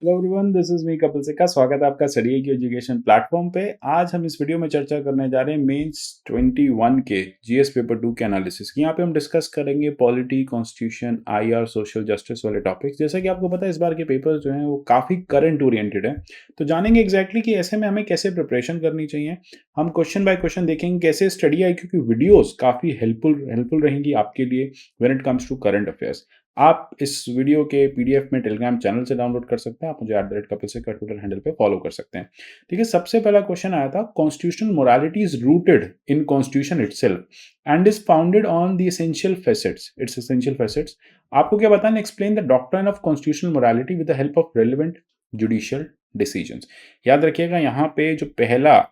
Hello everyone, this is me Kapil सिक्का। स्वागत है आपका स्टडी की एजुकेशन प्लेटफॉर्म पे। आज हम इस वीडियो में चर्चा करने जा रहे हैं मेंस 21 के जीएस पेपर 2 के एनालिसिस की। यहाँ पे हम डिस्कस करेंगे polity, constitution, IR, social justice वाले टॉपिक्स। जैसा कि आपको पता है, इस बार के पेपर्स जो हैं वो काफ़ी करंट ओरिएंटेड है। तो जानेंगे एग्जैक्टली कि ऐसे में हमें कैसे प्रिपरेशन करनी चाहिए। हम क्वेश्चन बाय क्वेश्चन देखेंगे कैसे स्टडी आई, क्योंकि वीडियोज़ काफ़ी हेल्पफुल रहेंगी आपके लिए when it comes to current affairs. आप इस वीडियो के पीडीएफ में टेलीग्राम चैनल से डाउनलोड कर सकते हैं। आप मुझे @कपिल सिक्का ट्विटर हैंडल पे फॉलो कर सकते हैं। ठीक है, सबसे पहला क्वेश्चन आया था, constitutional morality is rooted in constitution itself and is founded on the essential facets it's essential facets. आपको क्या बताना, explain the doctrine of constitutional morality with the help of relevant judicial decisions. याद रखिएगा, यहाँ पे जो पहला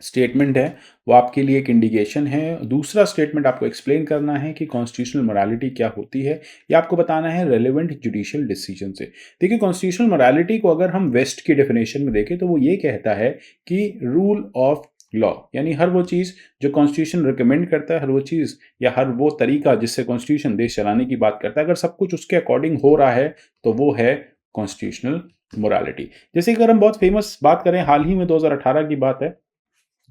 स्टेटमेंट है वो आपके लिए एक इंडिकेशन है। दूसरा स्टेटमेंट आपको एक्सप्लेन करना है कि कॉन्स्टिट्यूशनल मोरालिटी क्या होती है, या आपको बताना है रेलेवेंट जुडिशियल डिसीजन से। देखिए, कॉन्स्टिट्यूशनल मोरालिटी को अगर हम वेस्ट की डेफिनेशन में देखें तो वो ये कहता है कि रूल ऑफ लॉ, यानी हर वो चीज़ जो कॉन्स्टिट्यूशन रिकमेंड करता है, हर वो चीज़ या हर वो तरीका जिससे कॉन्स्टिट्यूशन देश चलाने की बात करता है, अगर सब कुछ उसके अकॉर्डिंग हो रहा है तो वो है कॉन्स्टिट्यूशनल मोरालिटी। जैसे कि अगर हम बहुत फेमस बात करें, हाल ही में 2018 की बात है,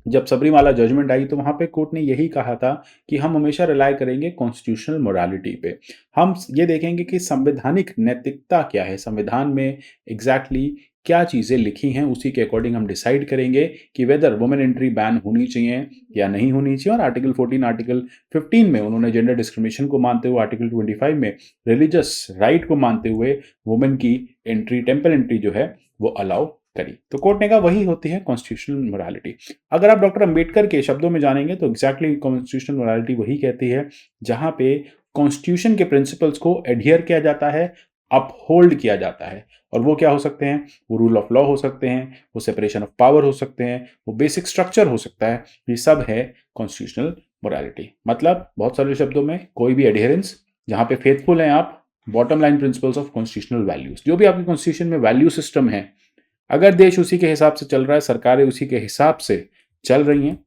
जब सबरीमाला जजमेंट आई तो वहां पे कोर्ट ने यही कहा था कि हम हमेशा रिलाय करेंगे कॉन्स्टिट्यूशनल मोरालिटी पे। हम ये देखेंगे कि संवैधानिक नैतिकता क्या है, संविधान में एग्जैक्टली क्या चीज़ें लिखी हैं, उसी के अकॉर्डिंग हम डिसाइड करेंगे कि वेदर वुमेन एंट्री बैन होनी चाहिए या नहीं होनी चाहिए। और आर्टिकल 14, आर्टिकल 15 में उन्होंने जेंडर डिस्क्रिमिनेशन को मानते हुए, आर्टिकल 25 में रिलीजियस राइट को मानते हुए वुमेन की एंट्री, टेम्पल एंट्री जो है वो अलाउ करी। तो कोर्ट ने कहा वही होती है कॉन्स्टिट्यूशनल मोरालिटी। अगर आप डॉक्टर अंबेडकर के शब्दों में जानेंगे तो एग्जैक्टली कॉन्स्टिट्यूशनल मोरालिटी वही कहती है जहां पे कॉन्स्टिट्यूशन के प्रिंसिपल्स को एडहियर किया जाता है, अपहोल्ड किया जाता है। और वो क्या हो सकते हैं? वो रूल ऑफ लॉ हो सकते हैं, वो सेपरेशन ऑफ पावर हो सकते हैं, वो बेसिक स्ट्रक्चर हो सकता है। ये सब है कॉन्स्टिट्यूशनल मोरालिटी। मतलब बहुत सारे शब्दों में, कोई भी एडहेरेंस जहां पे फेथफुल हैं आप bottom line principles of constitutional values, जो भी आपके कॉन्स्टिट्यूशन में वैल्यू सिस्टम है, अगर देश उसी के हिसाब से चल रहा है, सरकारें उसी के हिसाब से चल रही हैं,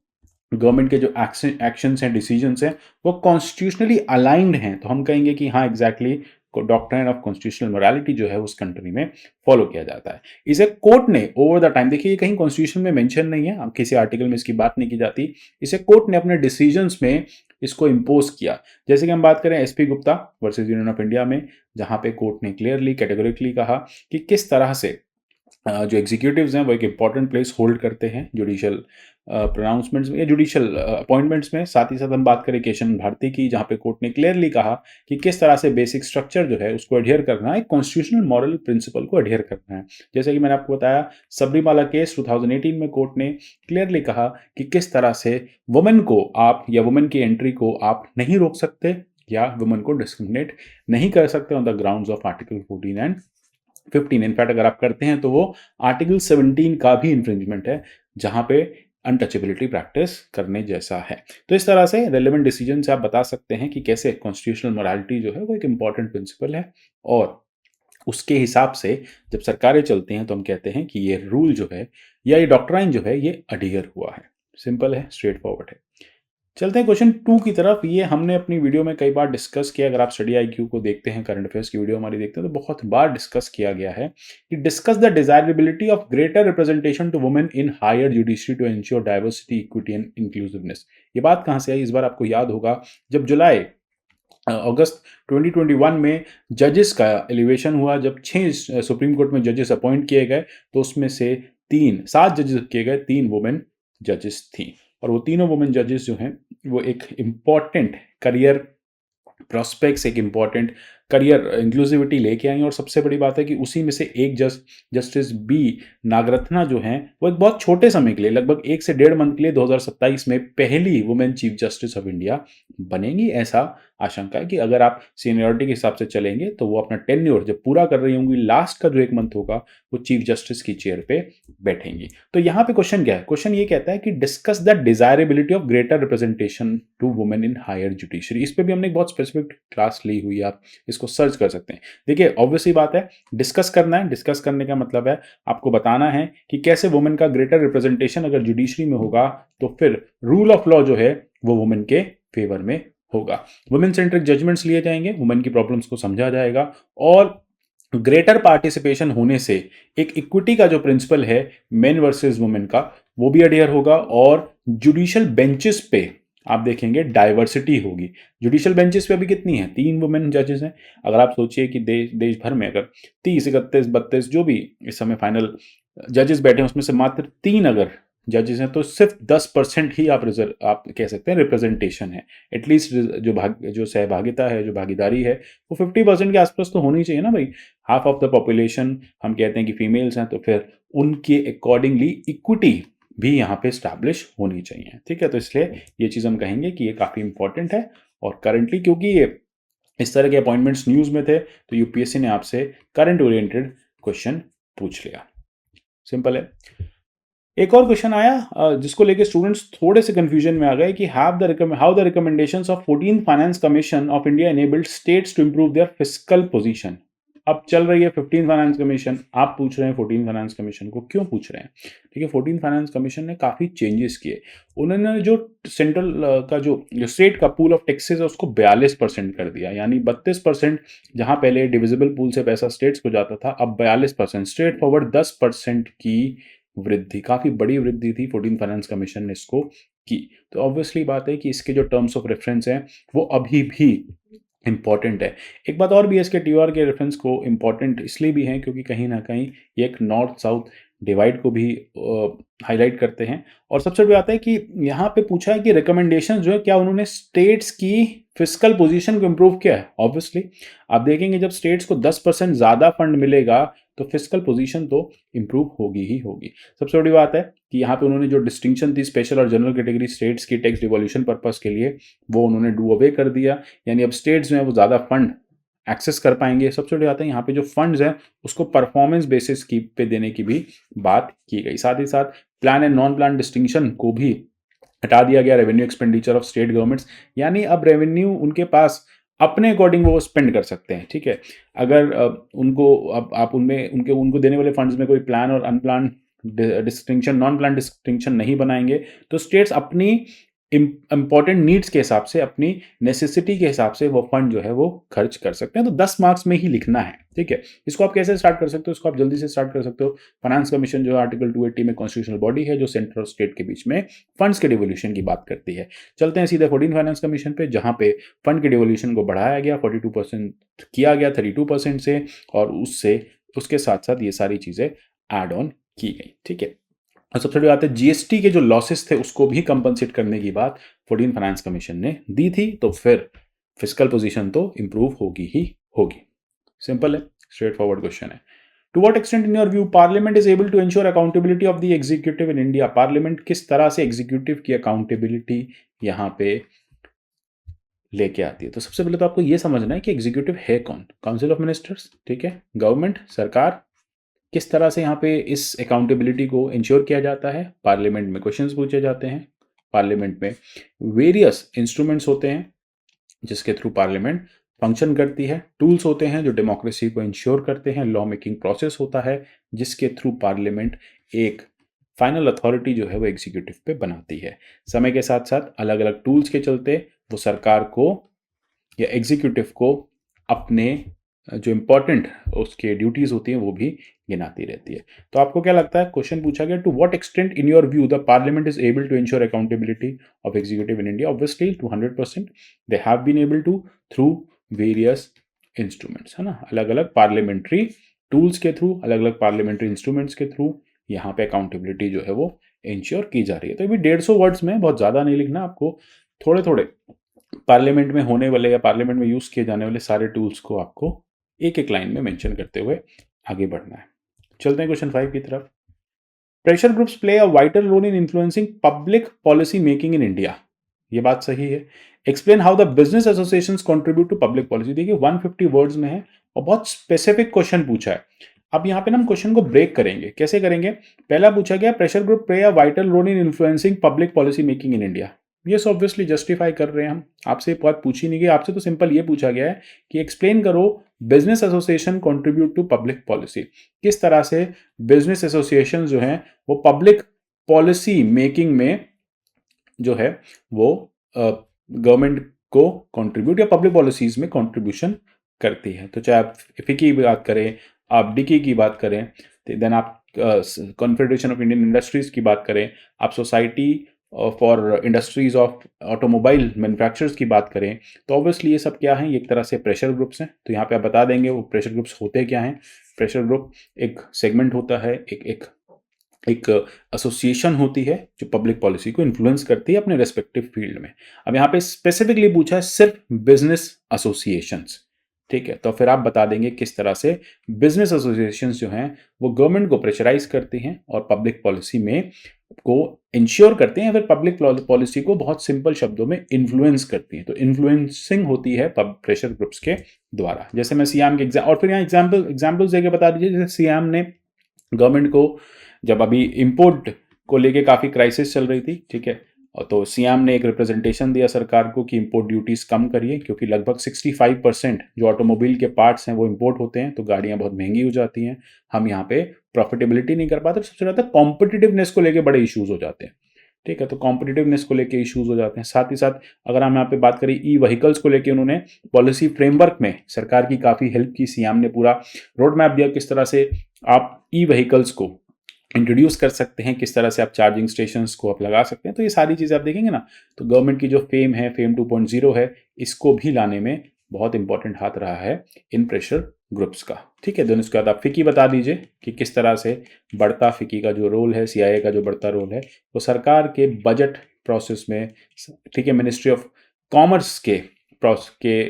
गवर्नमेंट के जो एक्शंस हैं, डिसीजंस हैं, वो कॉन्स्टिट्यूशनली अलाइंड हैं, तो हम कहेंगे कि हाँ exactly doctrine of constitutional morality जो है उस कंट्री में फॉलो किया जाता है। इसे कोर्ट ने ओवर द टाइम, देखिए ये कहीं कॉन्स्टिट्यूशन में मेंशन नहीं है, किसी आर्टिकल में इसकी बात नहीं की जाती, इसे कोर्ट ने अपने डिसीजंस में इसको इम्पोज किया। जैसे कि हम बात करें SP Gupta versus union of India में, जहां पे कोर्ट ने क्लियरली कैटेगोरिकली कहा कि किस तरह से जो एग्जीक्यूटिव्स हैं वो एक इंपॉर्टेंट प्लेस होल्ड करते हैं जुडिशियल प्रोनाउंसमेंट्स में या जुडिशियल अपॉइंटमेंट्स में। साथ ही साथ हम बात करें केशव भारती की, जहां पे कोर्ट ने क्लियरली कहा कि किस तरह से बेसिक स्ट्रक्चर जो है उसको एडहियर करना है, कॉन्स्टिट्यूशनल मॉरल प्रिंसिपल को एडहियर करना है। जैसे कि मैंने आपको बताया, सबरीमाला केस 2018 में कोर्ट ने क्लियरली कहा कि किस तरह से वुमेन को आप या वुमेन की एंट्री को आप नहीं रोक सकते या वुमेन को डिस्क्रिमिनेट नहीं कर सकते on the grounds of article 14 and 15। In fact अगर आप करते हैं तो वो आर्टिकल 17 का भी इंफ्रिंजमेंट है, जहां पे अनटचेबिलिटी प्रैक्टिस करने जैसा है। तो इस तरह से रेलेवेंट डिसीजन से आप बता सकते हैं कि कैसे कॉन्स्टिट्यूशनल मोरालिटी जो है वो एक इंपॉर्टेंट प्रिंसिपल है, और उसके हिसाब से जब सरकारें चलती हैं तो हम कहते हैं कि ये रूल जो है या ये डॉक्ट्राइन जो है ये अडहियर हुआ है। सिंपल है, स्ट्रेट फॉरवर्ड है। चलते हैं क्वेश्चन 2 की तरफ। ये हमने अपनी वीडियो में कई बार डिस्कस किया। अगर आप स्टडी आईक्यू को देखते हैं, करंट अफेयर्स की वीडियो हमारी देखते हैं, तो बहुत बार डिस्कस किया गया है कि discuss the desirability of greater representation to women in higher judiciary to ensure diversity, equity and inclusiveness. ये बात कहां से आई? इस बार आपको याद होगा, जब जुलाई अगस्त 2021 में जजेस का एलिवेशन हुआ, जब 6 सुप्रीम कोर्ट में जजेस अपॉइंट किए गए, तो उसमें से 7 जजेस किए गए, 3 वुमेन जजेस थी। और वो तीनों वुमेन जजेस जो हैं वो एक इम्पॉर्टेंट करियर प्रॉस्पेक्ट्स, एक इम्पॉर्टेंट करियर इंक्लूसिविटी लेके आई। और सबसे बड़ी बात है कि उसी में से एक जस्टिस बी नागरत्ना जो हैं वो एक बहुत छोटे समय के लिए, लगभग 1 से 1.5 मंथ के लिए 2027 में पहली women chief justice of India बनेंगी। ऐसा आशंका है कि अगर आप सीनियरिटी के हिसाब से चलेंगे तो वो अपना टेन्योर जब पूरा कर रही होंगी, लास्ट का जो 1 मंथ होगा वो चीफ जस्टिस की चेयर पे बैठेंगी। तो यहाँ पे क्वेश्चन क्या है? क्वेश्चन ये कहता है कि discuss the desirability of greater representation to women in higher judiciary. इस पे भी हमने एक बहुत स्पेसिफिक क्लास ली हुई है, आप इसको सर्च कर सकते हैं। देखिए ऑब्वियसली बात है, डिस्कस करना है। डिस्कस करने का मतलब है आपको बताना है कि कैसे वुमेन का ग्रेटर रिप्रेजेंटेशन अगर जुडिशरी में होगा तो फिर रूल ऑफ लॉ जो है वो वुमेन के फेवर में होगा। वुमेन सेंट्रिक जजमेंट्स लिए जाएंगे, वुमेन की प्रॉब्लम्स को समझा जाएगा, और ग्रेटर पार्टिसिपेशन होने से एक इक्विटी का जो प्रिंसिपल है मेन वर्सेस वुमेन का, वो भी अडियर होगा। और जुडिशियल बेंचेस पे आप देखेंगे डाइवर्सिटी होगी। जुडिशियल बेंचेस पे अभी कितनी है, 3 वुमेन जजेस हैं। अगर आप सोचिए कि देश भर में अगर 30, 31, 32 जो भी इस समय फाइनल जजेस बैठे हैं, उसमें से मात्र 3 अगर जजेस हैं, तो सिर्फ 10% ही आप कह सकते हैं रिप्रेजेंटेशन है। एटलीस्ट जो सहभागिता है, जो भागीदारी है, वो 50% के आसपास तो होनी चाहिए ना भाई। हाफ ऑफ द पॉपुलेशन हम कहते हैं कि फीमेल्स हैं, तो फिर उनके अकॉर्डिंगली इक्विटी भी यहाँ पे स्टैब्लिश होनी चाहिए। ठीक है, तो इसलिए ये चीज़ हम कहेंगे कि ये काफ़ी इंपॉर्टेंट है। और करंटली क्योंकि ये इस तरह के अपॉइंटमेंट्स न्यूज़ में थे, तो यूपीएससी ने आपसे करंट ओरिएंटेड क्वेश्चन पूछ लिया। सिंपल है। एक और क्वेश्चन आया जिसको लेके स्टूडेंट्स थोड़े से कंफ्यूजन में आ गए कि how the recommendations of 14th finance commission of India enabled states to improve their fiscal position. अब चल रही है 15th फाइनेंस कमीशन, आप पूछ रहे हैं 14th फाइनेंस कमीशन को क्यों पूछ रहे हैं। ठीक है, 14th फाइनेंस कमीशन ने काफ़ी चेंजेस किए। उन्होंने जो सेंट्रल का जो स्टेट का पूल ऑफ टैक्सेस है उसको 42% कर दिया, यानी 32%। जहां पहले डिविजिबल पूल से पैसा स्टेट्स को जाता था, अब 42%, स्ट्रेट फॉरवर्ड 10% की वृद्धि, काफ़ी बड़ी वृद्धि थी 14th फाइनेंस कमीशन ने इसको की। तो ऑब्वियसली बात है कि इसके जो टर्म्स ऑफ रेफरेंस हैं वो अभी भी इंपॉर्टेंट है। एक बात और भी है, इसके टीओआर के रेफरेंस को इंपॉर्टेंट इसलिए भी हैं क्योंकि कहीं ना कहीं ये एक नॉर्थ साउथ डिवाइड को भी हाईलाइट करते हैं। और सबसे बड़ी बात है कि यहाँ पे पूछा है कि रिकमेंडेशन जो है क्या उन्होंने स्टेट्स की फिस्कल पोजीशन को इम्प्रूव किया है। ऑब्वियसली आप देखेंगे जब स्टेट्स को 10% ज़्यादा फंड मिलेगा तो फिस्कल पोजीशन तो इम्प्रूव होगी ही होगी। सबसे बड़ी बात है कि यहाँ पे उन्होंने जो डिस्टिंक्शन थी स्पेशल और जनरल कैटेगरी स्टेट्स की टैक्स डिवोल्यूशन पर्पस के लिए, वो उन्होंने डू अवे कर दिया। यानी अब स्टेट्स जो है वो ज़्यादा फंड एक्सेस कर पाएंगे। सबसे बड़ी बात है यहाँ पे जो फंड्स हैं उसको परफॉर्मेंस बेसिस की पे देने की भी बात की गई। साथ ही साथ plan and non plan distinction को भी हटा दिया गया revenue expenditure of state governments. यानी अब रेवेन्यू उनके पास अपने अकॉर्डिंग वो स्पेंड कर सकते हैं। ठीक है, अगर उनको अब आप उनमें उनको देने वाले फंड्स में कोई प्लान और unplan distinction, non plan distinction नहीं बनाएंगे, तो स्टेट्स अपनी इंपॉर्टेंट नीड्स के हिसाब से, अपनी नेसेसिटी के हिसाब से वो फंड जो है वो खर्च कर सकते हैं। तो 10 मार्क्स में ही लिखना है। ठीक है, इसको आप कैसे स्टार्ट कर सकते हो, इसको आप जल्दी से स्टार्ट कर सकते हो। फाइनेंस कमीशन जो आर्टिकल 280 में कॉन्स्टिट्यूशनल बॉडी है जो सेंटर और स्टेट के बीच में फंड्स के डिवोल्यूशन की बात करती है। चलते हैं सीधे 14 फाइनेंस कमीशन पे, जहां पे फंड के डिवोल्यूशन को बढ़ाया गया, 42% किया गया 32% से, और उसके साथ साथ ये सारी चीजें एड ऑन की गई। ठीक है, और सबसे बड़ी बात है जीएसटी के जो लॉसेस थे उसको भी कंपनसेट करने की बात 14 फाइनेंस कमीशन ने दी थी। तो फिर फिस्कल पोजीशन तो इंप्रूव होगी ही होगी। सिंपल है, स्ट्रेट फॉरवर्ड क्वेश्चन है। To what extent in your view parliament is able to ensure accountability of the executive in India. Parliament किस तरह से एग्जीक्यूटिव की अकाउंटेबिलिटी यहाँ पे लेके आती है। तो सबसे पहले तो आपको ये समझना है कि एग्जीक्यूटिव है कौन। काउंसिल ऑफ मिनिस्टर्स, ठीक है, गवर्नमेंट, सरकार। किस तरह से यहाँ पे इस अकाउंटेबिलिटी को इंश्योर किया जाता है, पार्लियामेंट में क्वेश्चंस पूछे जाते हैं, पार्लियामेंट में वेरियस इंस्ट्रूमेंट्स होते हैं जिसके थ्रू पार्लियामेंट फंक्शन करती है, टूल्स होते हैं जो डेमोक्रेसी को इंश्योर करते हैं, लॉ मेकिंग प्रोसेस होता है जिसके थ्रू पार्लियामेंट एक फाइनल अथॉरिटी जो है वो एग्जीक्यूटिव पे बनाती है। समय के साथ साथ अलग अलग टूल्स के चलते वो सरकार को या एग्जीक्यूटिव को अपने जो इंपॉर्टेंट उसके ड्यूटीज होती हैं वो भी गिनाती रहती है। तो आपको क्या लगता है, क्वेश्चन पूछा गया to what extent in your view the parliament is able to ensure accountability of executive in India. Obviously to 100% they have been able to through various instruments, है ना, अलग अलग पार्लियामेंट्री टूल्स के थ्रू, अलग अलग parliamentary instruments के through यहाँ पे अकाउंटेबिलिटी जो है वो इंश्योर की जा रही है। तो अभी 150 वर्ड्स में, बहुत ज़्यादा नहीं लिखना आपको, थोड़े थोड़े पार्लियामेंट में होने वाले या पार्लियामेंट में यूज किए जाने वाले सारे टूल्स को आपको एक एक लाइन में मेंशन करते हुए आगे बढ़ना है। चलते हैं क्वेश्चन 5 की तरफ। Pressure groups play a vital role in influencing public policy making in India. ये बात सही है। Explain how the business associations contribute to public policy. देखिए 150 वर्ड्स में है और बहुत स्पेसिफिक क्वेश्चन पूछा है। अब यहाँ पे ना हम क्वेश्चन को ब्रेक करेंगे। कैसे करेंगे, पहला पूछा गया pressure group play a vital role in influencing public policy making in India. Yes, obviously justify कर रहे हैं हम, आपसे बात पूछी नहीं गई। आपसे तो सिंपल ये पूछा गया है कि एक्सप्लेन करो business association contribute to public policy. किस तरह से बिजनेस एसोसिएशन जो हैं वो पब्लिक पॉलिसी मेकिंग में जो है वो गवर्नमेंट को कंट्रीब्यूट या पब्लिक पॉलिसीज में कंट्रीब्यूशन करती है। तो चाहे आप इफी की बात करें, आप डिकी की बात करें, देन आप कॉन्फेडरेशन ऑफ इंडियन इंडस्ट्रीज की बात करें, आप society for industries of automobile manufacturers की बात करें, तो ऑब्वियसली ये सब क्या है, ये एक तरह से प्रेशर ग्रुप्स हैं। तो यहाँ पे आप बता देंगे वो प्रेशर ग्रुप्स होते क्या हैं। प्रेशर ग्रुप एक सेगमेंट होता है, एक एसोसिएशन होती है जो पब्लिक पॉलिसी को इन्फ्लुएंस करती है अपने रेस्पेक्टिव फील्ड में। अब यहाँ पे स्पेसिफिकली पूछा है सिर्फ बिजनेस एसोसिएशंस, ठीक है। तो फिर आप बता देंगे किस तरह से बिजनेस एसोसिएशंस जो हैं वो गवर्नमेंट को प्रेशराइज करती हैं और पब्लिक पॉलिसी में को इंश्योर करते हैं, या फिर पब्लिक पॉलिसी को बहुत सिंपल शब्दों में इन्फ्लुएंस करती हैं। तो इन्फ्लुएंसिंग होती है प्रेशर ग्रुप्स के द्वारा। जैसे मैं सियाम के और फिर यहाँ एग्जाम्पल्स देके बता दीजिए। जैसे सियाम ने गवर्नमेंट को, जब अभी इंपोर्ट को लेके काफ़ी क्राइसिस चल रही थी, ठीक है, और तो सियाम ने एक रिप्रेजेंटेशन दिया सरकार को कि इंपोर्ट ड्यूटीज़ कम करिए, क्योंकि लगभग 65% जो ऑटोमोबाइल के पार्ट्स हैं वो इंपोर्ट होते हैं, तो गाड़ियाँ बहुत महंगी हो जाती हैं, हम यहाँ पे प्रॉफिटेबिलिटी नहीं कर पाते। सबसे ज़्यादा कॉम्पिटिटिवनेस को लेके बड़े इश्यूज हो जाते हैं, ठीक है। तो कॉम्पिटिटिवनेस को लेके इश्यूज हो जाते हैं। साथ ही साथ अगर हम यहाँ पे बात करें ई व्हीकल्स को लेके, उन्होंने पॉलिसी फ्रेमवर्क में सरकार की काफ़ी हेल्प की। सियाम ने पूरा रोड मैप दिया किस तरह से आप ई व्हीकल्स को इंट्रोड्यूस कर सकते हैं, किस तरह से आप चार्जिंग स्टेशंस को आप लगा सकते हैं। तो ये सारी चीज़ें आप देखेंगे ना, तो गवर्नमेंट की जो फेम है, फेम 2.0 है, इसको भी लाने में बहुत इंपॉर्टेंट हाथ रहा है इन प्रेशर ग्रुप्स का, ठीक है। देन उसके बाद आप फिकी बता दीजिए कि किस तरह से बढ़ता फिकी का जो रोल है, सीआईए का जो बढ़ता रोल है, वो सरकार के बजट प्रोसेस में, ठीक है, मिनिस्ट्री ऑफ कॉमर्स के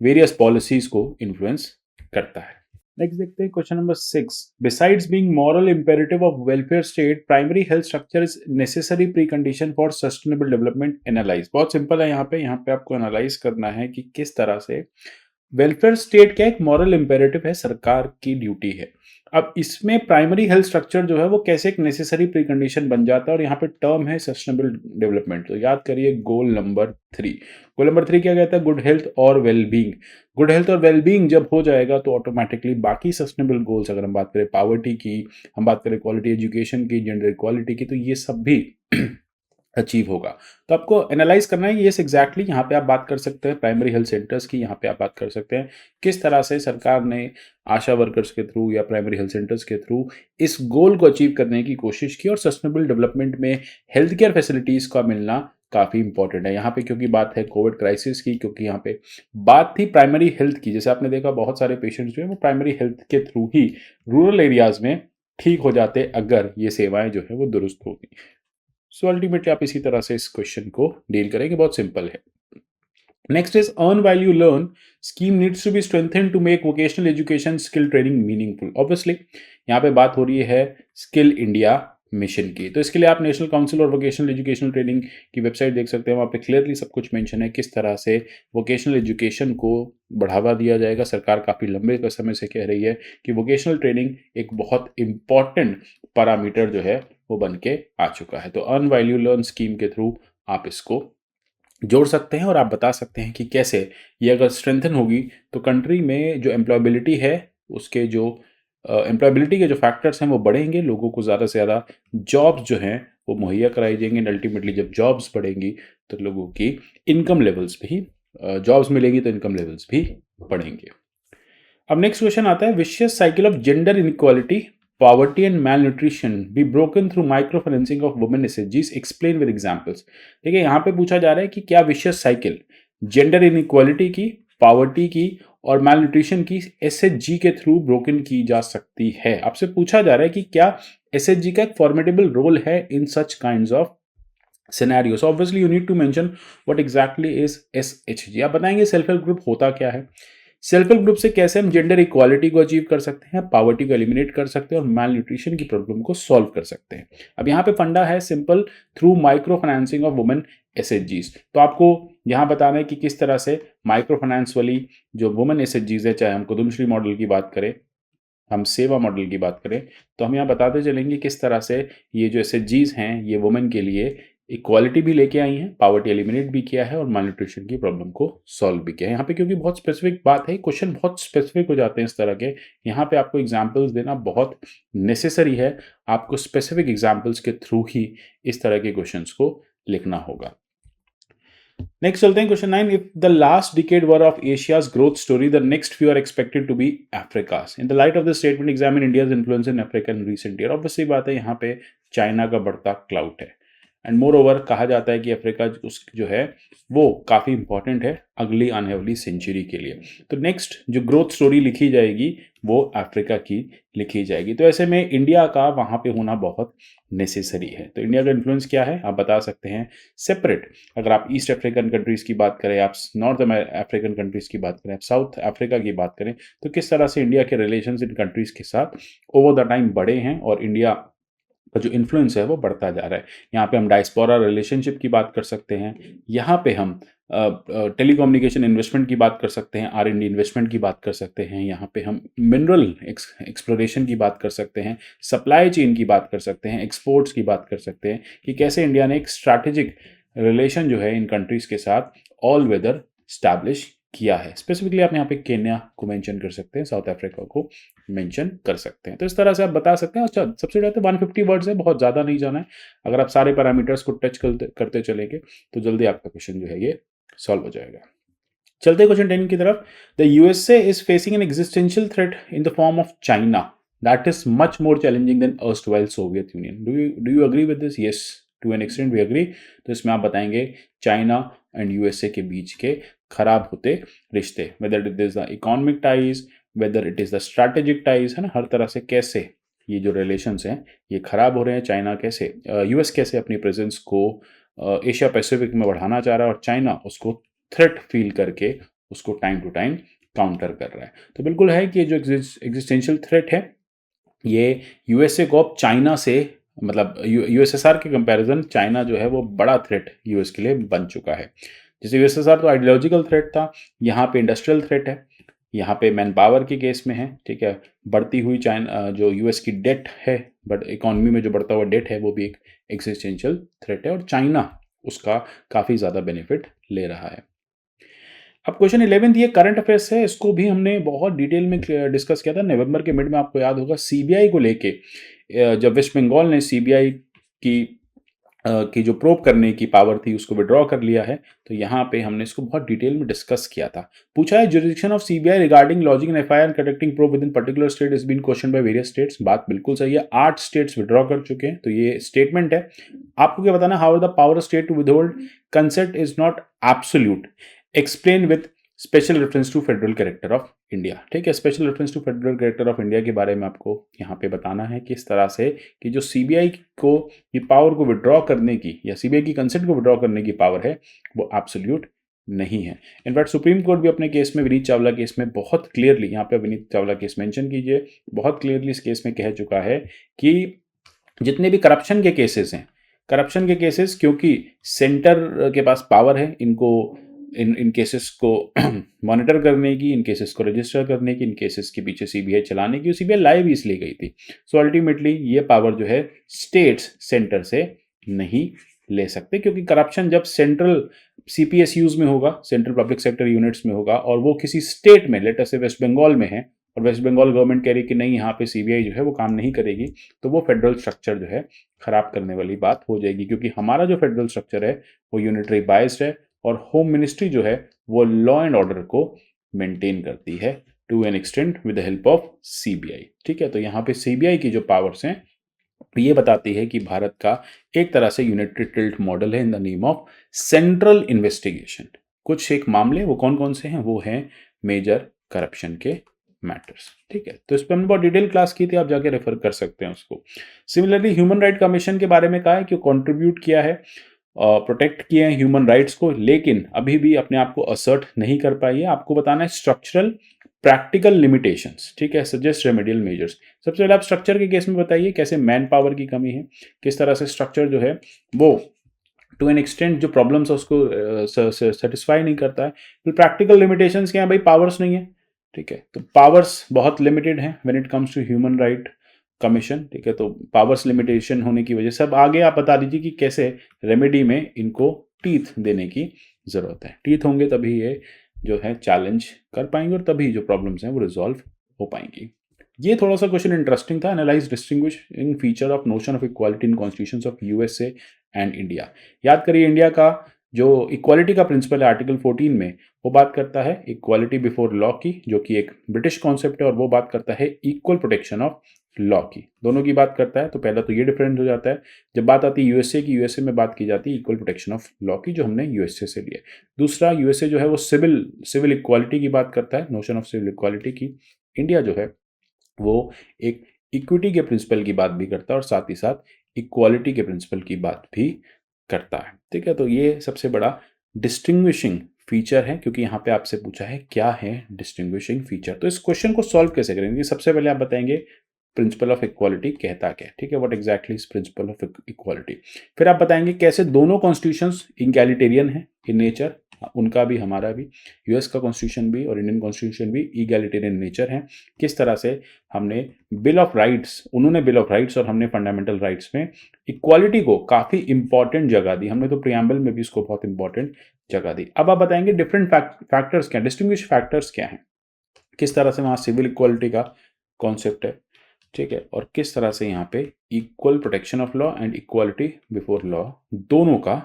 वेरियस पॉलिसीज को इन्फ्लुएंस करता है। नेक्स्ट देखते हैं question number 6। Besides being moral imperative of welfare state, primary health structure is necessary pre condition for sustainable development. Analyse, बहुत सिंपल है। यहाँ पे आपको एनालाइज करना है कि किस तरह से वेलफेयर स्टेट क्या एक मॉरल इंपेरेटिव है, सरकार की ड्यूटी है। अब इसमें प्राइमरी हेल्थ स्ट्रक्चर जो है वो कैसे एक नेसेसरी प्री कंडीशन बन जाता है, और यहाँ पे टर्म है सस्टेनेबल डेवलपमेंट। तो याद करिए गोल नंबर 3। गोल नंबर 3 क्या कहता है? गुड हेल्थ और वेलबींग। गुड हेल्थ और वेलबींग जब हो जाएगा तो ऑटोमेटिकली बाकी सस्टेनेबल गोल्स, अगर हम बात करें पावर्टी की, हम बात करें क्वालिटी एजुकेशन की, जेंडर इक्वालिटी की, तो ये सब भी अचीव होगा। तो आपको एनालाइज करना है, यस एग्जैक्टली। यहाँ पे आप बात कर सकते हैं प्राइमरी हेल्थ सेंटर्स की, यहाँ पे आप बात कर सकते हैं किस तरह से सरकार ने आशा वर्कर्स के थ्रू या प्राइमरी हेल्थ सेंटर्स के थ्रू इस गोल को अचीव करने की कोशिश की। और सस्टेनेबल डेवलपमेंट में हेल्थ केयर फैसिलिटीज़ का मिलना काफ़ी इंपॉर्टेंट है यहाँ पे, क्योंकि बात है कोविड क्राइसिस की, क्योंकि यहाँ पे बात थी प्राइमरी हेल्थ की। जैसे आपने देखा बहुत सारे पेशेंट्स जो है वो प्राइमरी हेल्थ के थ्रू ही रूरल एरियाज में ठीक हो जाते अगर ये सेवाएं जो है वो दुरुस्त होती। सो अल्टीमेटली आप इसी तरह से इस क्वेश्चन को डील करेंगे, बहुत सिंपल है। Next is earn value learn scheme needs to be strengthen to make vocational education skill training meaningful. Obviously यहाँ पे बात हो रही है स्किल इंडिया मिशन की, तो इसके लिए आप नेशनल काउंसिल और वोकेशनल एजुकेशनल ट्रेनिंग की वेबसाइट देख सकते हैं। वहाँ पे क्लियरली सब कुछ मेंशन है किस तरह से वोकेशनल एजुकेशन को बढ़ावा दिया जाएगा। सरकार काफ़ी लंबे समय से कह रही है कि वोकेशनल ट्रेनिंग एक बहुत इंपॉर्टेंट पैरामीटर जो है वो बन के आ चुका है। तो अर्न वैल्यू लर्न स्कीम के थ्रू आप इसको जोड़ सकते हैं और आप बता सकते हैं कि कैसे ये अगर स्ट्रेंथन होगी तो कंट्री में जो एम्प्लॉयबिलिटी है, उसके जो एम्प्लॉयबिलिटी के जो फैक्टर्स हैं वो बढ़ेंगे, लोगों को ज़्यादा से ज़्यादा जॉब्स जो हैं वो मुहैया कराई जाएंगी। एंड अल्टीमेटली जब जॉब्स बढ़ेंगी तो लोगों की इनकम लेवल्स भी, जॉब्स मिलेंगी तो इनकम लेवल्स भी बढ़ेंगे। अब नेक्स्ट क्वेश्चन आता है, vicious cycle of gender inequality, poverty and malnutrition be broken through microfinancing of women SHGs, explain with examples। देखिए यहाँ पे पूछा जा रहा है कि क्या विशियस साइकिल जेंडर इनइक्वालिटी की, पावर्टी की और malnutrition की SHG के थ्रू ब्रोकन की जा सकती है। आपसे पूछा जा रहा है कि क्या SHG का एक फॉर्मेडेबल रोल है in such kinds of scenario. So obviously you need to mention what exactly is SHG। आप बताएंगे सेल्फ हेल्प ग्रुप होता क्या है, सेल्फ हेल्प ग्रुप से कैसे हम जेंडर इक्वालिटी को अचीव कर सकते हैं, पावर्टी को एलिमिनेट कर सकते हैं और माल न्यूट्रिशन की प्रॉब्लम को सॉल्व कर सकते हैं। अब यहाँ पे फंडा है simple, through micro financing of women SHGs। तो आपको यहाँ बताना है कि किस तरह से माइक्रो फाइनेंस वाली जो वुमेन SHGs है, चाहे हम कुदुमश्री मॉडल की बात करें, हम सेवा मॉडल की बात करें, तो हम यहाँ बताते चलेंगे किस तरह से ये जो SHGs हैं ये वुमेन के लिए इक्वालिटी भी लेके आई हैं, पावर्टी एलिमिनेट भी किया है और मालन्यूट्रिशन की प्रॉब्लम को सॉल्व भी किया है। यहाँ पे क्योंकि बहुत स्पेसिफिक बात है, क्वेश्चन बहुत स्पेसिफिक हो जाते हैं इस तरह के, यहाँ पे आपको एग्जांपल्स देना बहुत नेसेसरी है। आपको स्पेसिफिक एग्जांपल्स के थ्रू ही इस तरह के क्वेश्चंस को लिखना होगा। नेक्स्ट चलते हैं question 9. If the last decade were of Asia's growth story, the next few are expected to be Africa's. In the light of the statement examine India's influence in Africa in recent year. Obviously बात है, यहाँ पे China का बढ़ता clout है and more over कहा जाता है कि अफ्रीका उस जो है वो काफ़ी इंपॉर्टेंट है अगली आने वाली सेंचुरी के लिए. तो नेक्स्ट जो ग्रोथ स्टोरी लिखी जाएगी वो अफ्रीका की लिखी जाएगी. तो ऐसे में इंडिया का वहाँ पे होना बहुत नेसेसरी है. तो इंडिया का इन्फ्लुएंस क्या है आप बता सकते हैं सेपरेट. अगर आप ईस्ट अफ्रीकन कंट्रीज़ की बात करें, आप नॉर्थ अफ्रीकन कंट्रीज़ की बात करें, आप साउथ अफ्रीका की बात करें, तो किस तरह से इंडिया के रिलेशंस इन कंट्रीज़ के साथ ओवर द टाइम बढ़े हैं और इंडिया का जो इन्फ्लुएंस है वो बढ़ता जा रहा है. यहाँ पे हम डायस्पोरा रिलेशनशिप की बात कर सकते हैं, यहाँ पे हम टेलीकम्युनिकेशन इन्वेस्टमेंट की बात कर सकते हैं, R&D इन्वेस्टमेंट की बात कर सकते हैं, यहाँ पे हम मिनरल एक्सप्लोरेशन की बात कर सकते हैं, सप्लाई चेन की बात कर सकते हैं, एक्सपोर्ट्स की बात कर सकते हैं कि कैसे इंडिया ने एक स्ट्रैटेजिक रिलेशन जो है इन कंट्रीज़ के साथ ऑल वेदर स्टैब्लिश किया है. स्पेसिफिकली आप यहाँ पे केन्या को मेंशन कर सकते हैं, साउथ अफ्रीका को मेंशन कर सकते हैं. तो इस तरह से आप बता सकते हैं. अच्छा, सबसे ज़्यादा 150 वर्ड्स है, बहुत ज़्यादा नहीं जाना है. अगर आप सारे पैरामीटर्स को टच करते चलेंगे तो जल्दी आपका क्वेश्चन जो है ये सॉल्व हो जाएगा. चलते क्वेश्चन 10 की तरफ. The USA is facing an existential threat in the form of China that is much more challenging than erstwhile Soviet Union. Do you agree with this? Yes, to an extent we agree. तो इसमें आप बताएंगे China and USA के बीच के खराब होते रिश्ते, whether it is the economic ties, whether it is the strategic ties, है ना, हर तरह से कैसे ये जो रिलेशंस हैं ये खराब हो रहे हैं. चाइना कैसे यूएस कैसे अपनी प्रेजेंस को एशिया पैसिफिक में बढ़ाना चाह रहा है और चाइना उसको थ्रेट फील करके उसको टाइम टू टाइम काउंटर कर रहा है. तो बिल्कुल है कि जो एग्जिस्टेंशियल थ्रेट है ये यूएसए को अब चाइना से, मतलब यूएसएसआर के कंपैरिजन चाइना जो है वो बड़ा थ्रेट यूएस के लिए बन चुका है. जैसे यूएसएसआर तो आइडियोलॉजिकल थ्रेट था, यहाँ पे इंडस्ट्रियल थ्रेट है, यहाँ पे मैन पावर के केस में है. ठीक है, बढ़ती हुई चाइना जो यूएस की डेट है, बट इकोनॉमी में जो बढ़ता हुआ डेट है वो भी एक एग्जिस्टेंशियल थ्रेट है और चाइना उसका काफ़ी ज़्यादा बेनिफिट ले रहा है. अब क्वेश्चन 11 ये करंट अफेयर्स है, इसको भी हमने बहुत डिटेल में डिस्कस किया था नवंबर के मिड में. आपको याद होगा सीबीआई को लेके जब वेस्ट बंगाल ने सीबीआई की जो प्रोब करने की पावर थी उसको विड्रॉ कर लिया है, तो यहाँ पे हमने इसको बहुत डिटेल में डिस्कस किया था. पूछा है jurisdiction of CBI regarding lodging an FIR conducting probe within particular state is been question by various states. बात बिल्कुल सही है, 8 स्टेट्स विड्रॉ कर चुके हैं. तो ये स्टेटमेंट है. आपको क्या बताना, how the power state to withhold consent is not absolute, explain with special reference to federal character of India. ठीक है, special reference to federal character of India के बारे में आपको यहाँ पे बताना है किस तरह से कि जो सीबीआई को ये पावर को विड्रॉ करने की या सीबीआई की कंसेंट को विड्रॉ करने की पावर है वो एब्सोल्यूट नहीं है. इनफैक्ट सुप्रीम कोर्ट भी अपने केस में, विनीत चावला केस में बहुत क्लियरली, यहाँ पे विनीत चावला केस मेंशन कीजिए, बहुत क्लियरली इस केस में कह चुका है कि जितने भी करप्शन के केसेस हैं, करप्शन के केसेस क्योंकि सेंटर के पास पावर है इनको इन केसेस को मॉनिटर करने की, इन केसेस को रजिस्टर करने की, इन केसेस के पीछे सीबीआई चलाने की, सीबीआई लाइव इसलिए गई थी. सो अल्टीमेटली ये पावर जो है स्टेट्स सेंटर से नहीं ले सकते, क्योंकि करप्शन जब सेंट्रल सीपीएसयूज में होगा, सेंट्रल पब्लिक सेक्टर यूनिट्स में होगा, और वो किसी स्टेट में, लेट अस से वेस्ट बंगाल में है और वेस्ट बंगाल गवर्नमेंट कह रही कि नहीं यहाँ पे सीबीआई जो है वो काम नहीं करेगी, तो वो फेडरल स्ट्रक्चर जो है खराब करने वाली बात हो जाएगी. क्योंकि हमारा जो फेडरल स्ट्रक्चर है वो यूनिटरी बाइस्ड है और होम मिनिस्ट्री जो है वो लॉ एंड ऑर्डर को मेंटेन करती है to an extent with the help of CBI. ठीक है, तो यहाँ पे सीबीआई की जो पावर्स हैं ये बताती है कि भारत का एक तरह से यूनिटरी टिल्ट मॉडल है in the name of central investigation. कुछ एक मामले वो कौन कौन से हैं, वो हैं मेजर करप्शन के मैटर्स. ठीक है, तो इस पर हमने बहुत डिटेल क्लास की थी, आप जाके रेफर कर सकते हैं उसको. सिमिलरली ह्यूमन राइट कमीशन के बारे में कहा है कि कंट्रीब्यूट किया है, प्रोटेक्ट किए हैं ह्यूमन राइट्स को, लेकिन अभी भी अपने आप को असर्ट नहीं कर पाई है. आपको बताना है स्ट्रक्चरल प्रैक्टिकल लिमिटेशंस. ठीक है, सजेस्ट रेमेडियल मेजर्स. सबसे पहले आप स्ट्रक्चर के केस में बताइए कैसे मैन पावर की कमी है, किस तरह से स्ट्रक्चर जो है वो टू एन एक्सटेंट जो प्रॉब्लम्स है उसको सेटिस्फाई नहीं करता है. फिर प्रैक्टिकल लिमिटेशंस क्या है, भाई पावर्स नहीं है. ठीक है, तो पावर्स बहुत लिमिटेड हैं when it comes to human right commission. ठीक है, तो पावर्स लिमिटेशन होने की वजह से अब आगे आप बता दीजिए कि कैसे रेमेडी में इनको टीथ देने की ज़रूरत है. टीथ होंगे तभी ये जो है चैलेंज कर पाएंगे और तभी जो प्रॉब्लम्स हैं वो रिजॉल्व हो पाएंगी. ये थोड़ा सा क्वेश्चन इंटरेस्टिंग था. Analyse distinguishing feature of notion of equality in constitutions of USA and India. याद करिए इंडिया का जो इक्वालिटी का प्रिंसिपल है आर्टिकल 14 में, वो बात करता है इक्वालिटी बिफोर लॉ की, जो कि एक ब्रिटिश कॉन्सेप्ट है, और वो बात करता है इक्वल प्रोटेक्शन ऑफ लॉ की, दोनों की बात करता है। तो पहला तो ये डिफरेंस हो जाता है। जब बात आती है यूएसए की, यूएसए में बात की जाती है इक्वल प्रोटेक्शन ऑफ लॉ की, जो हमने यूएसए से लिया। दूसरा, यूएसए जो है वो सिविल इक्वालिटी की बात करता है, नोशन ऑफ सिविल इक्वालिटी की। इंडिया जो है वो एक इक्विटी के प्रिंसिपल की बात भी करता है और साथ ही साथ इक्वालिटी के प्रिंसिपल की बात भी करता है। ठीक है, तो ये सबसे बड़ा डिस्टिंग्विशिंग फीचर है, क्योंकि यहाँ पे आपसे पूछा है क्या है डिस्टिंग्विशिंग फीचर। तो इस क्वेश्चन को सॉल्व कैसे करेंगे? सबसे पहले आप बताएंगे प्रिंसिपल ऑफ इक्वालिटी कहता क्या है। ठीक है, what exactly is principle of equality. फिर आप बताएंगे कैसे दोनों कॉन्स्टिट्यूशंस इक्वलिटेरियन है इन नेचर, उनका भी हमारा भी, यूएस का कॉन्स्टिट्यूशन भी और इंडियन कॉन्स्टिट्यूशन भी इक्वलिटेरियन नेचर है। किस तरह से हमने बिल ऑफ राइट्स, उन्होंने बिल ऑफ राइट्स और हमने फंडामेंटल राइट्स में इक्वालिटी को काफी इंपॉर्टेंट जगह दी, हमने तो प्रियम्बल में भी इसको बहुत इंपॉर्टेंट जगह दी। अब आप बताएंगे डिफरेंट फैक्टर्स क्या, डिस्टिंग्विश फैक्टर्स क्या हैं, किस तरह से वहां सिविल इक्वालिटी का कॉन्सेप्ट है, ठीक है, और किस तरह से यहाँ पे equal protection of law and equality before law दोनों का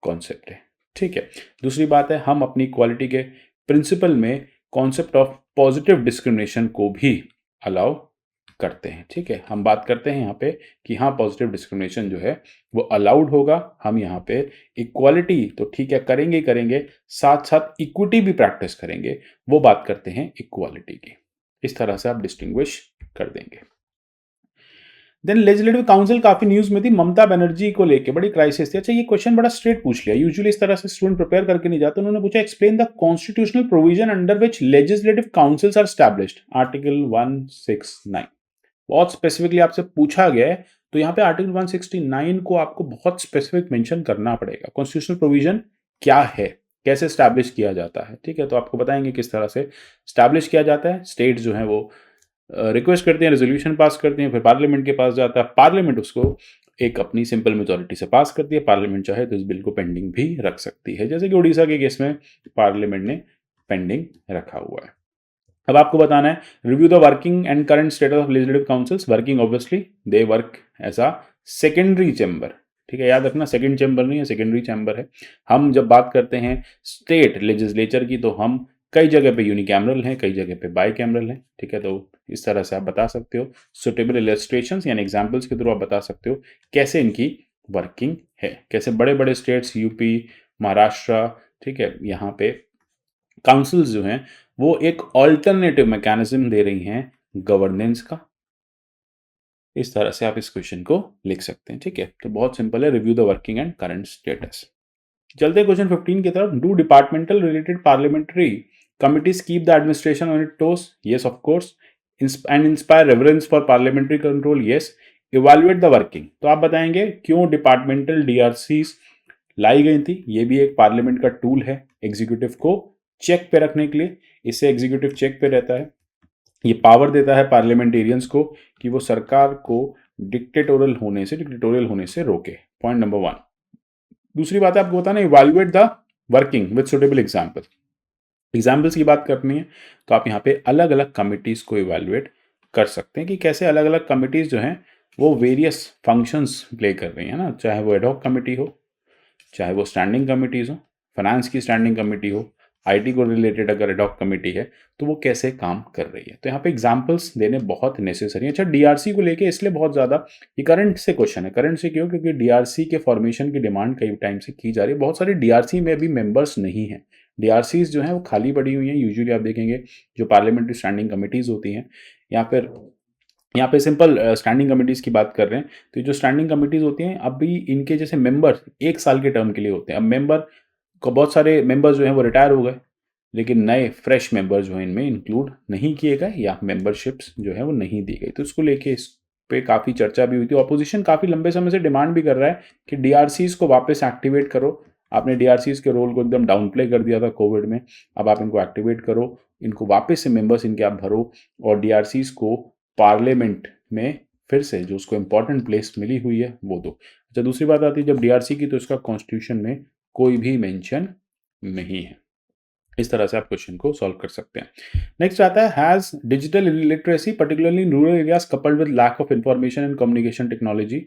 कॉन्सेप्ट है। ठीक है, दूसरी बात है हम अपनी इक्वालिटी के प्रिंसिपल में कॉन्सेप्ट ऑफ पॉजिटिव डिस्क्रिमिनेशन को भी अलाउ करते हैं। ठीक है, हम बात करते हैं यहाँ पे कि हाँ पॉजिटिव डिस्क्रिमिनेशन जो है वो अलाउड होगा। हम यहाँ पे इक्वालिटी तो ठीक है करेंगे करेंगे, साथ साथ इक्विटी भी प्रैक्टिस करेंगे, वो बात करते हैं इक्वालिटी की। इस तरह से आप डिस्टिंग्विश कर देंगे। देन लेजिस्लेटिव काउंसिल काफी न्यूज में थी, ममता बनर्जी को लेके बड़ी क्राइसिस थी। अच्छा, ये क्वेश्चन बड़ा स्ट्रेट पूछ लिया, यूजुअली इस तरह से स्टूडेंट प्रिपेयर करके नहीं जाते। उन्होंने पूछा explain the constitutional provision under which legislative councils are established, article 169। बहुत स्पेसिफिकली आपसे पूछा गया है, तो यहाँ पे आर्टिकल 169 को आपको बहुत स्पेसिफिक मेंशन करना पड़ेगा। कॉन्स्टिट्यूशनल प्रोविजन क्या है, कैसे स्टैब्लिश किया जाता है, ठीक है, तो आपको बताएंगे किस तरह से स्टैब्लिश किया जाता है। स्टेट जो है वो रिक्वेस्ट करते हैं, रेजोल्यूशन पास करते हैं, फिर पार्लियामेंट के पास जाता है, पार्लियामेंट उसको एक अपनी सिंपल मेजोरिटी से पास करती है। पार्लियामेंट चाहे तो इस बिल को पेंडिंग भी रख सकती है, जैसे कि उड़ीसा के केस में पार्लियामेंट ने पेंडिंग रखा हुआ है। अब आपको बताना है review the working and current status of legislative councils. Working obviously they work as a secondary chamber, ठीक है, याद रखना सेकेंड चैम्बर नहीं है, सेकेंडरी चैम्बर है। हम जब बात करते हैं स्टेट लेजिस्लेचर की, तो हम कई जगह पे यूनिकैमरल हैं, कई जगह पे बाई कैमरल हैं, ठीक है, तो इस तरह से आप बता सकते हो। सुटेबल इलस्ट्रेशंस यानी एग्जांपल्स के थ्रू आप बता सकते हो कैसे इनकी वर्किंग है, कैसे बड़े बड़े स्टेट्स यूपी, महाराष्ट्र, ठीक है, यहाँ पे काउंसिल्स जो हैं वो एक ऑल्टरनेटिव मैकेनिज्म दे रही हैं गवर्नेंस का। इस तरह से आप इस क्वेश्चन को लिख सकते हैं, ठीक है, तो बहुत सिंपल है, review the working and current status. चलते क्वेश्चन 15 की तरफ। Do departmental related parliamentary committees keep the administration on it toes? Yes of course. And inspire reverence for parliamentary control? Yes. Evaluate the working, तो आप बताएंगे क्यों departmental डीआरसीज लाई गई थी। ये भी एक पार्लियामेंट का टूल है एग्जीक्यूटिव को चेक पे रखने के लिए, इससे एग्जीक्यूटिव चेक पे रहता है। ये पावर देता है पार्लियामेंटेरियंस को कि वो सरकार को डिक्टेटोरियल होने से रोके। Point number 1। दूसरी बात है आपको बताना evaluate the working with suitable example. Examples की बात करनी है तो आप यहाँ पे अलग अलग कमिटीज को इवैल्यूएट कर सकते हैं कि कैसे अलग अलग कमिटीज जो हैं वो वेरियस फंक्शंस प्ले कर रही है ना, चाहे वो एडहॉक कमिटी हो, चाहे वो स्टैंडिंग कमिटीज हो, फाइनेंस की स्टैंडिंग कमिटी हो, आईटी को रिलेटेड अगर एडहॉक कमिटी है तो वो कैसे काम कर रही है। तो यहाँ पे एग्जांपल्स देने बहुत नेसेसरी है। अच्छा, डीआरसी को लेके इसलिए बहुत ज़्यादा ये करंट से क्वेश्चन है। करंट से क्यों? क्योंकि डीआरसी के फॉर्मेशन की डिमांड कई टाइम से की जा रही है। बहुत सारे डीआरसी में भी मेंबर्स नहीं है, डीआरसीज जो हैं वो खाली पड़ी हुई हैं। यूजुअली आप देखेंगे जो पार्लियामेंट्री स्टैंडिंग कमिटीज़ होती हैं या फिर यहाँ पे सिंपल स्टैंडिंग कमिटीज़ की बात कर रहे हैं, तो जो स्टैंडिंग कमिटीज़ होती हैं अभी इनके जैसे मेंबर 1 साल के टर्म के लिए होते हैं। अब मेंबर को बहुत सारे मेंबर्स जो हैं वो रिटायर हो गए, लेकिन नए फ्रेश मेंबर्स जो हैं इनमें इंक्लूड नहीं किए गए या मेंबरशिप्स जो है वो नहीं दी गई। तो इसको लेके इस पे काफ़ी चर्चा भी हुई थी। ऑपोजिशन काफ़ी लंबे समय से डिमांड भी कर रहा है कि डीआरसीज को वापस एक्टिवेट करो। आपने डीआरसीज के रोल को एकदम डाउन प्ले कर दिया था कोविड में, अब आप इनको एक्टिवेट करो, इनको वापस से मेंबर्स इनके आप भरो और डीआरसीज को पार्लियामेंट में फिर से जो उसको इंपॉर्टेंट प्लेस मिली हुई है वो दो। अच्छा, दूसरी बात आती है जब डीआरसी की, तो इसका कॉन्स्टिट्यूशन में कोई भी मेंशन नहीं है। इस तरह से आप क्वेश्चन को सॉल्व कर सकते हैं। नेक्स्ट आता है has digital literacy particularly in rural areas coupled with lack of information and communication technology.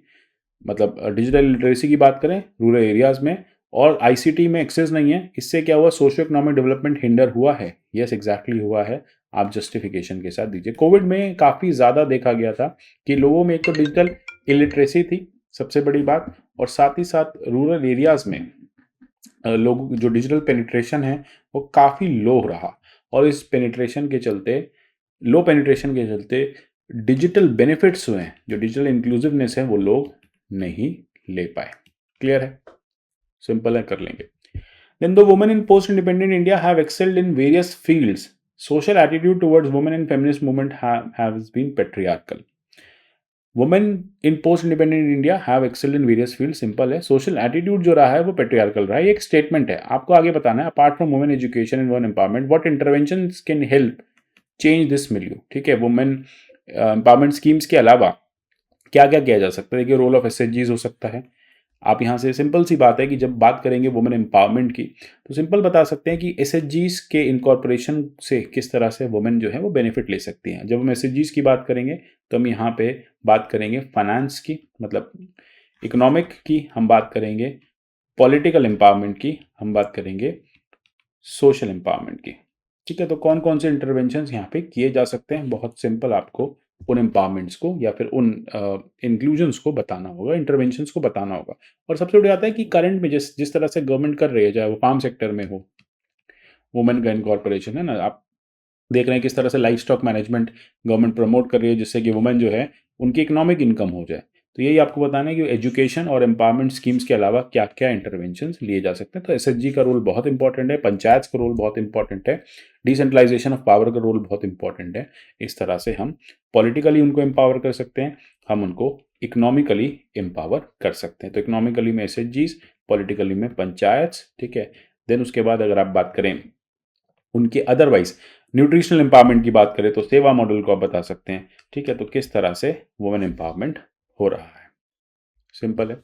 मतलब डिजिटल लिटरेसी की बात करें रूरल एरियाज में और आईसीटी में एक्सेस नहीं है, इससे क्या हुआ, सोशियो इकोनॉमिक डेवलपमेंट हिंडर हुआ है? यस, एग्जैक्टली हुआ है। आप जस्टिफिकेशन के साथ दीजिए। कोविड में काफ़ी ज़्यादा देखा गया था कि लोगों में एक तो डिजिटल इलिटरेसी थी सबसे बड़ी बात, और साथ ही साथ रूरल एरियाज़ में लोग जो डिजिटल पेनिट्रेशन है वो काफ़ी लो रहा, और इस पेनिट्रेशन के चलते, लो पेनिट्रेशन के चलते डिजिटल बेनिफिट्स हुए हैं, जो डिजिटल इंक्लूसिवनेस है वो लोग नहीं ले पाए। क्लियर है? सिंपल है, कर लेंगे। Then the women in post-independent India have excelled in various fields. Social attitude towards women in feminist movement has been patriarchal. Women in post-independent India have excelled in various fields. Simple है, social attitude जो रहा है वो patriarchal रहा है। ये एक statement है, आपको आगे बताना है। Apart from women education and women empowerment, what interventions can help change this milieu? ठीक है, वुमेन एम्पावरमेंट स्कीम्स के अलावा क्या क्या किया जा सकता है? देखिए, रोल ऑफ एसएचजीज हो सकता है। आप यहाँ से सिंपल सी बात है कि जब बात करेंगे वुमेन एम्पावरमेंट की, तो सिंपल बता सकते हैं कि एसएचजीज के इनकॉर्पोरेशन से किस तरह से वुमेन जो है वो बेनिफिट ले सकती हैं। जब हम एसएचजीज की बात करेंगे तो हम यहाँ पे बात करेंगे फाइनेंस की, मतलब इकोनॉमिक की, हम बात करेंगे पॉलिटिकल एम्पावरमेंट की, हम बात करेंगे सोशल एम्पावरमेंट की। ठीक है, तो कौन कौन से इंटरवेंशंस यहाँ पे किए जा सकते हैं? बहुत सिंपल, आपको उन एम्पावरमेंट्स को या फिर उन इंक्लूजन्स को बताना होगा, इंटरवेंशंस को बताना होगा। और सबसे बड़ी बात है कि करंट में जिस जिस तरह से गवर्नमेंट कर रही है, चाहे वो फार्म सेक्टर में हो, वुमेन का इनकॉर्पोरेशन है ना, आप देख रहे हैं किस तरह से life stock management government promote कर रही है, जिससे कि वुमेन जो है उनकी इकोनॉमिक इनकम हो जाए। तो यही आपको बताना है कि एजुकेशन और एम्पावरमेंट स्कीम्स के अलावा क्या क्या इंटरवेंशंस लिए जा सकते हैं। तो एसएचजी का रोल बहुत इंपॉर्टेंट है, पंचायत का रोल बहुत इंपॉर्टेंट है, डिसेंट्रलाइजेशन ऑफ पावर का रोल बहुत इंपॉर्टेंट है। इस तरह से हम पॉलिटिकली उनको एम्पावर कर सकते हैं, हम उनको इकोनॉमिकली एम्पावर कर सकते हैं। तो इकोनॉमिकली में एसएचजीज, पॉलिटिकली में पंचायत। ठीक है, देन उसके बाद अगर आप बात करें उनके अदरवाइज न्यूट्रिशनल एम्पावरमेंट की बात करें तो सेवा मॉडल को आप बता सकते हैं। ठीक है, तो किस तरह से वुमेन एम्पावरमेंट हो रहा है। सिंपल है।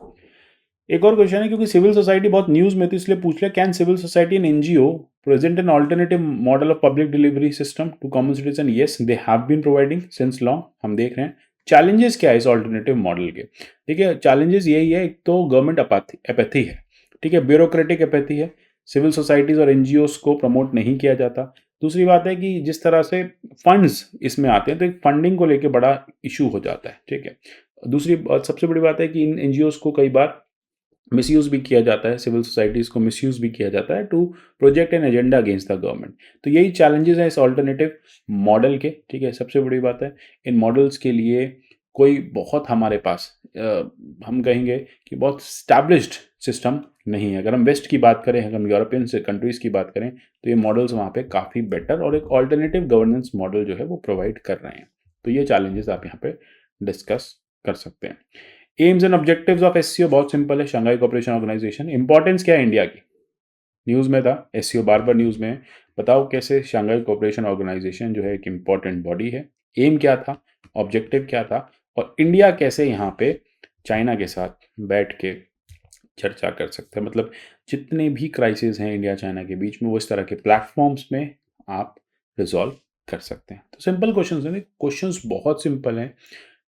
एक और क्वेश्चन है, क्योंकि सिविल सोसाइटी बहुत न्यूज में थी इसलिए पूछ लिया, can civil society and NGO present an alternative model of public delivery system to common citizen? Yes, they have been providing since long. हम देख रहे हैं चैलेंजेस क्या है इस ऑल्टरनेटिव मॉडल के। देखिए, चैलेंजेस यही है, एक तो गवर्नमेंट एपैथी है, ठीक है, ब्यूरोक्रेटिक एपैथी है, सिविल सोसाइटीज और एनजीओ को प्रमोट नहीं किया जाता। दूसरी बात है कि जिस तरह से फंड्स इसमें आते हैं तो एक फंडिंग को लेकर बड़ा इशू हो जाता है। ठीक है, दूसरी सबसे बड़ी बात है कि इन एनजीओ को कई बार मिसयूज भी किया जाता है, सिविल सोसाइटीज़ को मिसयूज भी किया जाता है to project an agenda against the government. तो यही चैलेंजेस हैं इस ऑल्टरनेटिव मॉडल के। ठीक है, सबसे बड़ी बात है इन मॉडल्स के लिए कोई बहुत हमारे पास हम कहेंगे कि बहुत स्टैब्लिश्ड सिस्टम नहीं है। अगर हम वेस्ट की बात करें, अगर हम यूरोपियन से कंट्रीज़ की बात करें, तो ये मॉडल्स वहाँ पे काफ़ी बेटर और एक ऑल्टरनेटिव गवर्नेंस मॉडल जो है वो प्रोवाइड कर रहे हैं। तो ये चैलेंजेस आप यहाँ पे डिस्कस कर सकते हैं। AIIMS and objectives of SCO बहुत सिंपल है, शंघाई कोऑपरेशन ऑर्गेनाइजेशन। इंपॉर्टेंस क्या है इंडिया की? न्यूज़ में था, एससीओ बार बार न्यूज़ में है। बताओ कैसे शंघाई कोऑपरेशन ऑर्गेनाइजेशन जो है एक इंपॉर्टेंट बॉडी है, एम क्या था, ऑब्जेक्टिव क्या था, और इंडिया कैसे यहाँ पे चाइना के साथ बैठ के चर्चा कर सकते हैं। मतलब जितने भी क्राइसिस हैं इंडिया चाइना के बीच में, वो इस तरह के प्लेटफॉर्म्स में आप रिजॉल्व कर सकते हैं। तो सिंपल क्वेश्चंस हैं, क्वेश्चंस बहुत सिंपल हैं।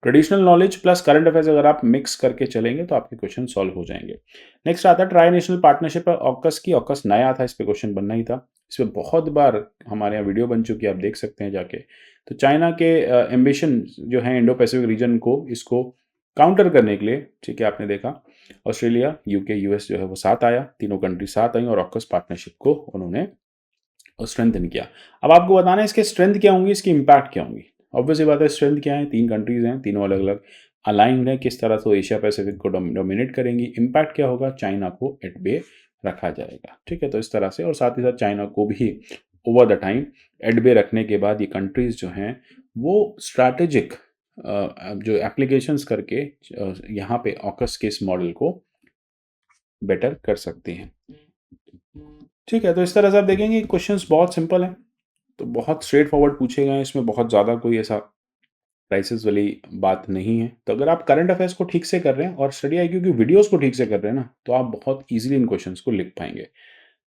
Traditional knowledge plus current affairs अगर आप मिक्स करके चलेंगे तो आपके क्वेश्चन सॉल्व हो जाएंगे। नेक्स्ट आता है ट्राई नेशनल पार्टनरशिप पर ऑकस की। ऑकस नया था, इस पे क्वेश्चन बनना ही था। इस पर बहुत बार हमारे यहाँ वीडियो बन चुकी है, आप देख सकते हैं जाके। तो चाइना के एम्बिशन जो है इंडो पैसिफिक रीजन को, इसको काउंटर करने के लिए, ठीक है, आपने देखा ऑस्ट्रेलिया, यूके, यूएस जो है वो साथ आया, तीनों कंट्री साथ आई और ऑकस पार्टनरशिप को उन्होंने स्ट्रेंथन किया। अब आपको बताना है इसके स्ट्रेंथ क्या होंगी, इसकी इंपैक्ट क्या होंगी। ऑब्वियसली बात है, स्ट्रेंथ क्या है, तीन कंट्रीज हैं, तीनों अलग अलग अलाइंड है, किस तरह से एशिया पैसिफिक को डोमिनेट करेंगी। इंपैक्ट क्या होगा, चाइना को एट बे रखा जाएगा। ठीक है, तो इस तरह से, और साथ ही साथ चाइना को भी over the time at bay रखने के बाद ये कंट्रीज जो हैं वो स्ट्रैटेजिक जो एप्लीकेशंस करके यहाँ पे ऑकस के इस मॉडल को बेटर कर सकती हैं। ठीक है, तो इस तरह से आप देखेंगे क्वेश्चंस बहुत सिंपल हैं, तो बहुत स्ट्रेट फॉरवर्ड पूछे गए हैं, इसमें बहुत ज़्यादा कोई ऐसा क्राइसिस वाली बात नहीं है। तो अगर आप करंट अफेयर्स को ठीक से कर रहे हैं और स्टडी आईक्यू की वीडियोस को ठीक से कर रहे हैं ना, तो आप बहुत इजीली इन क्वेश्चंस को लिख पाएंगे।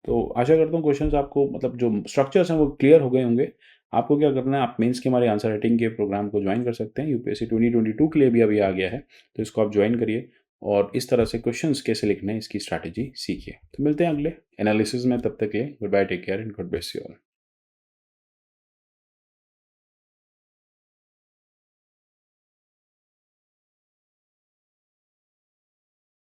तो आशा करता हूँ क्वेश्चंस आपको, मतलब जो स्ट्रक्चर्स हैं वो क्लियर हो गए होंगे। आपको क्या करना है, आप मेंस के हमारे आंसर राइटिंग के प्रोग्राम को ज्वाइन कर सकते हैं। यूपीएससी 2022 के लिए भी अभी आ गया है, तो इसको आप ज्वाइन करिए और इस तरह से क्वेश्चंस कैसे लिखना है इसकी स्ट्रैटेजी सीखिए। तो मिलते हैं अगले एनालिसिस में, तब तक के लिए goodbye, take care and God bless you all.